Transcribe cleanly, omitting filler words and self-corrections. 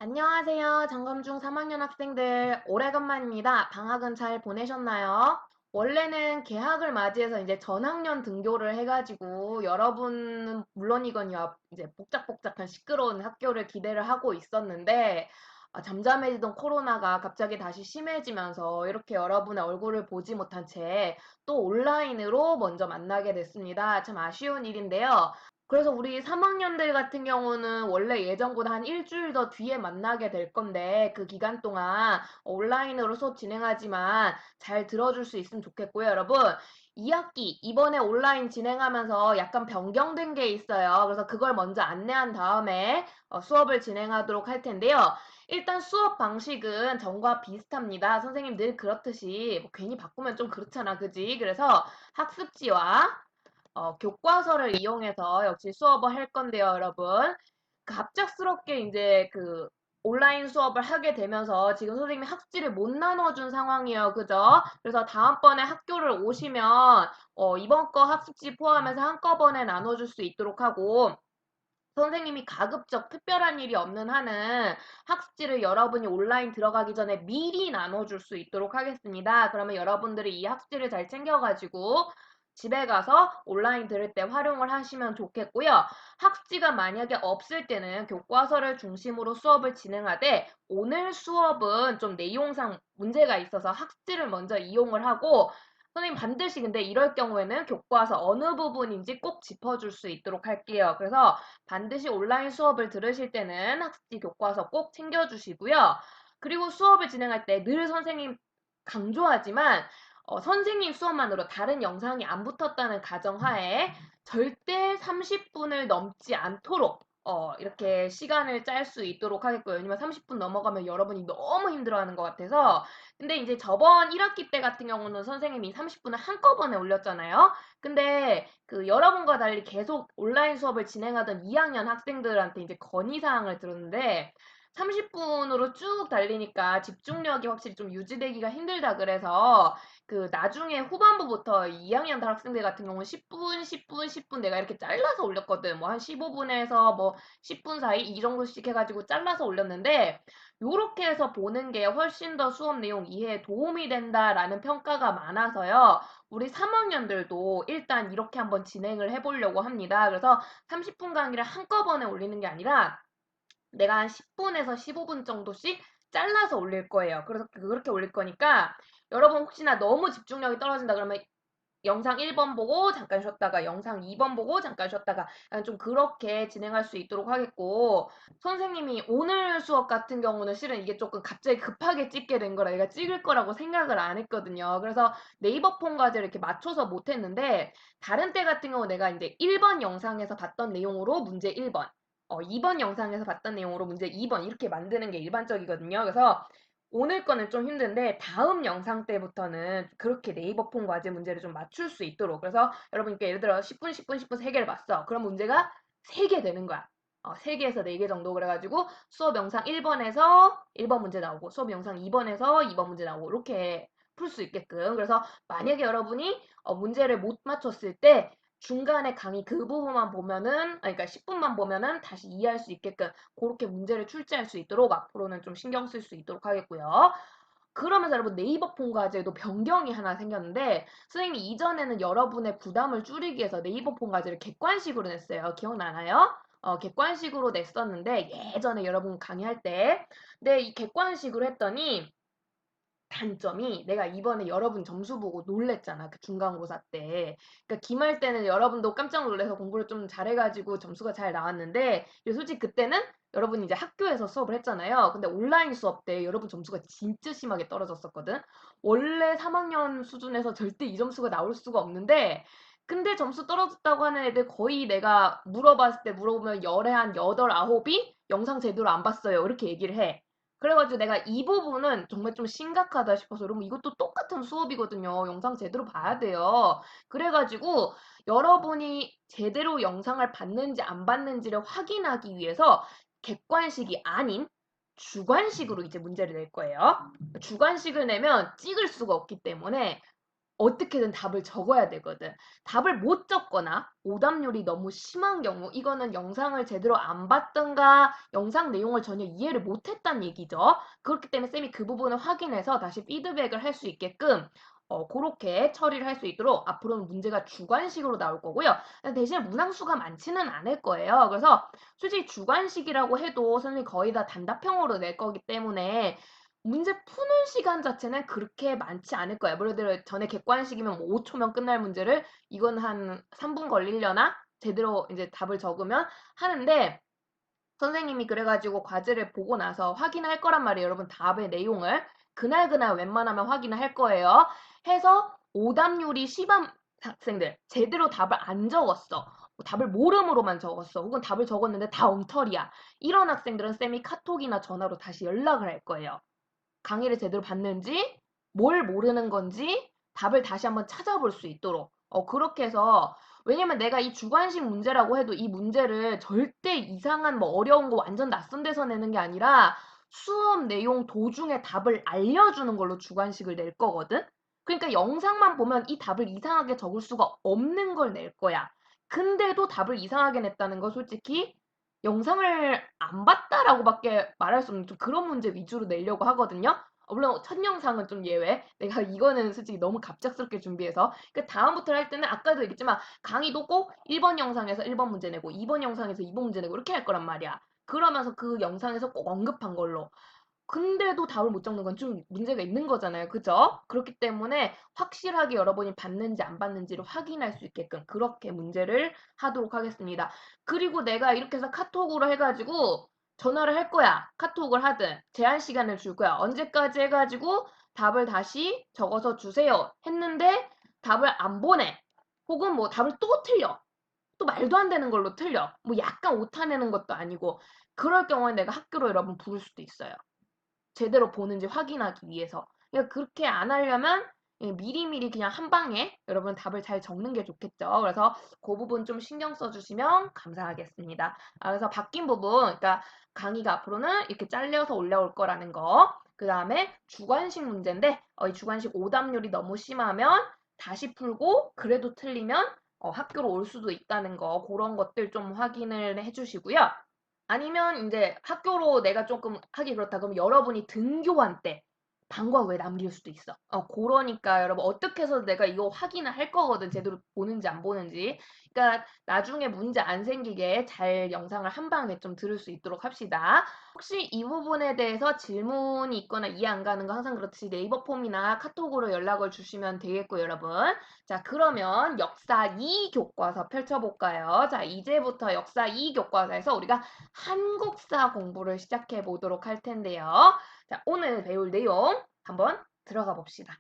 안녕하세요. 점검중 3학년 학생들. 오래간만입니다. 방학은 잘 보내셨나요? 원래는 개학을 맞이해서 이제 전학년 등교를 해가지고 여러분은 물론이건요, 이제 복작복작한 시끄러운 학교를 기대를 하고 있었는데, 잠잠해지던 코로나가 갑자기 다시 심해지면서 이렇게 여러분의 얼굴을 보지 못한 채 또 온라인으로 먼저 만나게 됐습니다. 참 아쉬운 일인데요. 그래서 우리 3학년들 같은 경우는 원래 예정보다 한 일주일 더 뒤에 만나게 될 건데 그 기간 동안 온라인으로 수업 진행하지만 잘 들어줄 수 있으면 좋겠고요, 여러분. 2학기 이번에 온라인 진행하면서 약간 변경된 게 있어요. 그래서 그걸 먼저 안내한 다음에 수업을 진행하도록 할 텐데요. 일단 수업 방식은 전과 비슷합니다. 선생님 늘 그렇듯이 뭐 괜히 바꾸면 좀 그렇잖아, 그지? 그래서 학습지와 교과서를 이용해서 역시 수업을 할 건데요, 여러분. 갑작스럽게 이제 그 온라인 수업을 하게 되면서 지금 선생님이 학습지를 못 나눠준 상황이에요. 그죠? 그래서 다음번에 학교를 오시면 이번 거 학습지 포함해서 한꺼번에 나눠줄 수 있도록 하고 선생님이 가급적 특별한 일이 없는 한은 학습지를 여러분이 온라인 들어가기 전에 미리 나눠줄 수 있도록 하겠습니다. 그러면 여러분들이 이 학습지를 잘 챙겨가지고 집에 가서 온라인 들을 때 활용을 하시면 좋겠고요. 학습지가 만약에 없을 때는 교과서를 중심으로 수업을 진행하되 오늘 수업은 좀 내용상 문제가 있어서 학습지를 먼저 이용을 하고 선생님 반드시 근데 이럴 경우에는 교과서 어느 부분인지 꼭 짚어줄 수 있도록 할게요. 그래서 반드시 온라인 수업을 들으실 때는 학습지 교과서 꼭 챙겨주시고요. 그리고 수업을 진행할 때 늘 선생님 강조하지만 선생님 수업만으로 다른 영상이 안 붙었다는 가정하에 절대 30분을 넘지 않도록 이렇게 시간을 짤 수 있도록 하겠고요. 왜냐면 30분 넘어가면 여러분이 너무 힘들어하는 것 같아서. 근데 이제 저번 1학기 때 같은 경우는 선생님이 30분을 한꺼번에 올렸잖아요. 근데 그 여러분과 달리 계속 온라인 수업을 진행하던 2학년 학생들한테 이제 건의사항을 들었는데 30분으로 쭉 달리니까 집중력이 확실히 좀 유지되기가 힘들다 그래서 그 나중에 후반부부터 2학년 학생들 같은 경우는 10분, 10분, 10분 내가 이렇게 잘라서 올렸거든. 뭐 한 15분에서 뭐 10분 사이 이 정도씩 해가지고 잘라서 올렸는데 요렇게 해서 보는 게 훨씬 더 수업 내용 이해에 도움이 된다라는 평가가 많아서요. 우리 3학년들도 일단 이렇게 한번 진행을 해보려고 합니다. 그래서 30분 강의를 한꺼번에 올리는 게 아니라 내가 한 10분에서 15분 정도씩 잘라서 올릴 거예요. 그래서 그렇게 올릴 거니까 여러분 혹시나 너무 집중력이 떨어진다 그러면 영상 1번 보고 잠깐 쉬었다가 영상 2번 보고 잠깐 쉬었다가 좀 그렇게 진행할 수 있도록 하겠고 선생님이 오늘 수업 같은 경우는 실은 이게 조금 갑자기 급하게 찍게 된 거라 얘가 찍을 거라고 생각을 안 했거든요. 그래서 네이버 폰 과제를 이렇게 맞춰서 못 했는데 다른 때 같은 경우 내가 이제 1번 영상에서 봤던 내용으로 문제 1번 2번 영상에서 봤던 내용으로 문제 2번 이렇게 만드는 게 일반적이거든요. 그래서 오늘 거는 좀 힘든데 다음 영상 때부터는 그렇게 네이버 폰 과제 문제를 좀 맞출 수 있도록 그래서 여러분께 예를 들어 10분, 10분, 10분 3개를 봤어. 그럼 문제가 3개 되는 거야. 3개에서 4개 정도 그래가지고 수업 영상 1번에서 1번 문제 나오고 수업 영상 2번에서 2번 문제 나오고 이렇게 풀 수 있게끔 그래서 만약에 여러분이 문제를 못 맞췄을 때 중간에 강의 그 부분만 보면은 아니 그러니까 10분만 보면은 다시 이해할 수 있게끔 그렇게 문제를 출제할 수 있도록 앞으로는 좀 신경 쓸 수 있도록 하겠고요. 그러면서 여러분 네이버 폰 과제도 변경이 하나 생겼는데 선생님이 이전에는 여러분의 부담을 줄이기 위해서 네이버 폰 과제를 객관식으로 냈어요. 기억나나요? 객관식으로 냈었는데 예전에 여러분 강의할 때 근데 이 객관식으로 했더니 단점이 내가 이번에 여러분 점수 보고 놀랬잖아. 그 중간고사 때. 그러니까 기말 때는 여러분도 깜짝 놀라서 공부를 좀 잘해가지고 점수가 잘 나왔는데 솔직히 그때는 여러분이 이제 학교에서 수업을 했잖아요. 근데 온라인 수업 때 여러분 점수가 진짜 심하게 떨어졌었거든. 원래 3학년 수준에서 절대 이 점수가 나올 수가 없는데 근데 점수 떨어졌다고 하는 애들 거의 내가 물어봤을 때 물어보면 열에 한 8, 9이 영상 제대로 안 봤어요. 이렇게 얘기를 해. 그래가지고 내가 이 부분은 정말 좀 심각하다 싶어서 여러분 이것도 똑같은 수업이거든요. 영상 제대로 봐야 돼요. 그래가지고 여러분이 제대로 영상을 봤는지 안 봤는지를 확인하기 위해서 객관식이 아닌 주관식으로 이제 문제를 낼 거예요. 주관식을 내면 찍을 수가 없기 때문에 어떻게든 답을 적어야 되거든. 답을 못 적거나 오답률이 너무 심한 경우 이거는 영상을 제대로 안 봤던가 영상 내용을 전혀 이해를 못했다는 얘기죠. 그렇기 때문에 쌤이 그 부분을 확인해서 다시 피드백을 할 수 있게끔 그렇게 처리를 할 수 있도록 앞으로는 문제가 주관식으로 나올 거고요. 대신에 문항수가 많지는 않을 거예요. 그래서 솔직히 주관식이라고 해도 선생님이 거의 다 단답형으로 낼 거기 때문에 문제 푸는 시간 자체는 그렇게 많지 않을 거예요. 예를 들어 전에 객관식이면 뭐 5초면 끝날 문제를 이건 한 3분 걸리려나? 제대로 이제 답을 적으면 하는데 선생님이 그래가지고 과제를 보고 나서 확인할 거란 말이에요. 여러분 답의 내용을 그날 웬만하면 확인을 할 거예요. 해서 오답률이 심한 학생들 제대로 답을 안 적었어. 답을 모름으로만 적었어. 혹은 답을 적었는데 다 엉터리야. 이런 학생들은 쌤이 카톡이나 전화로 다시 연락을 할 거예요. 강의를 제대로 봤는지, 뭘 모르는 건지 답을 다시 한번 찾아볼 수 있도록. 그렇게 해서 왜냐면 내가 이 주관식 문제라고 해도 이 문제를 절대 이상한 뭐 어려운 거 완전 낯선 데서 내는 게 아니라 수업 내용 도중에 답을 알려주는 걸로 주관식을 낼 거거든. 그러니까 영상만 보면 이 답을 이상하게 적을 수가 없는 걸 낼 거야. 근데도 답을 이상하게 냈다는 거 솔직히 영상을 안 봤다라고밖에 말할 수 없는 좀 그런 문제 위주로 내려고 하거든요. 물론 첫 영상은 좀 예외. 내가 이거는 솔직히 너무 갑작스럽게 준비해서. 그 다음부터 할 때는 아까도 얘기했지만 강의도 꼭 1번 영상에서 1번 문제 내고 2번 영상에서 2번 문제 내고 이렇게 할 거란 말이야. 그러면서 그 영상에서 꼭 언급한 걸로. 근데도 답을 못 적는 건 좀 문제가 있는 거잖아요. 그죠? 그렇기 때문에 확실하게 여러분이 봤는지 안 봤는지를 확인할 수 있게끔 그렇게 문제를 하도록 하겠습니다. 그리고 내가 이렇게 해서 카톡으로 해가지고 전화를 할 거야. 카톡을 하든 제한 시간을 줄 거야. 언제까지 해가지고 답을 다시 적어서 주세요. 했는데 답을 안 보내. 혹은 뭐 답을 또 틀려. 또 말도 안 되는 걸로 틀려. 뭐 약간 오타내는 것도 아니고. 그럴 경우에 내가 학교로 여러분 부를 수도 있어요. 제대로 보는지 확인하기 위해서. 그러니까 그렇게 안 하려면 미리미리 그냥 한 방에 여러분 답을 잘 적는 게 좋겠죠. 그래서 그 부분 좀 신경 써주시면 감사하겠습니다. 그래서 바뀐 부분, 그러니까 강의가 앞으로는 이렇게 잘려서 올라올 거라는 거. 그 다음에 주관식 문제인데 이 주관식 오답률이 너무 심하면 다시 풀고 그래도 틀리면 학교로 올 수도 있다는 거 그런 것들 좀 확인을 해주시고요. 아니면 이제 학교로 내가 조금 하기 그렇다 그러면 여러분이 등교한 때 방과 후에 남길 수도 있어. 그러니까 여러분 어떻게 해서 내가 이거 확인을 할 거거든. 제대로 보는지 안 보는지. 그러니까 나중에 문제 안 생기게 잘 영상을 한 방에 좀 들을 수 있도록 합시다. 혹시 이 부분에 대해서 질문이 있거나 이해 안 가는 거 항상 그렇듯이 네이버 폼이나 카톡으로 연락을 주시면 되겠고 여러분. 자, 그러면 역사 2 교과서 펼쳐볼까요? 자, 이제부터 역사 2 교과서에서 우리가 한국사 공부를 시작해 보도록 할 텐데요. 자, 오늘 배울 내용 한번 들어가 봅시다.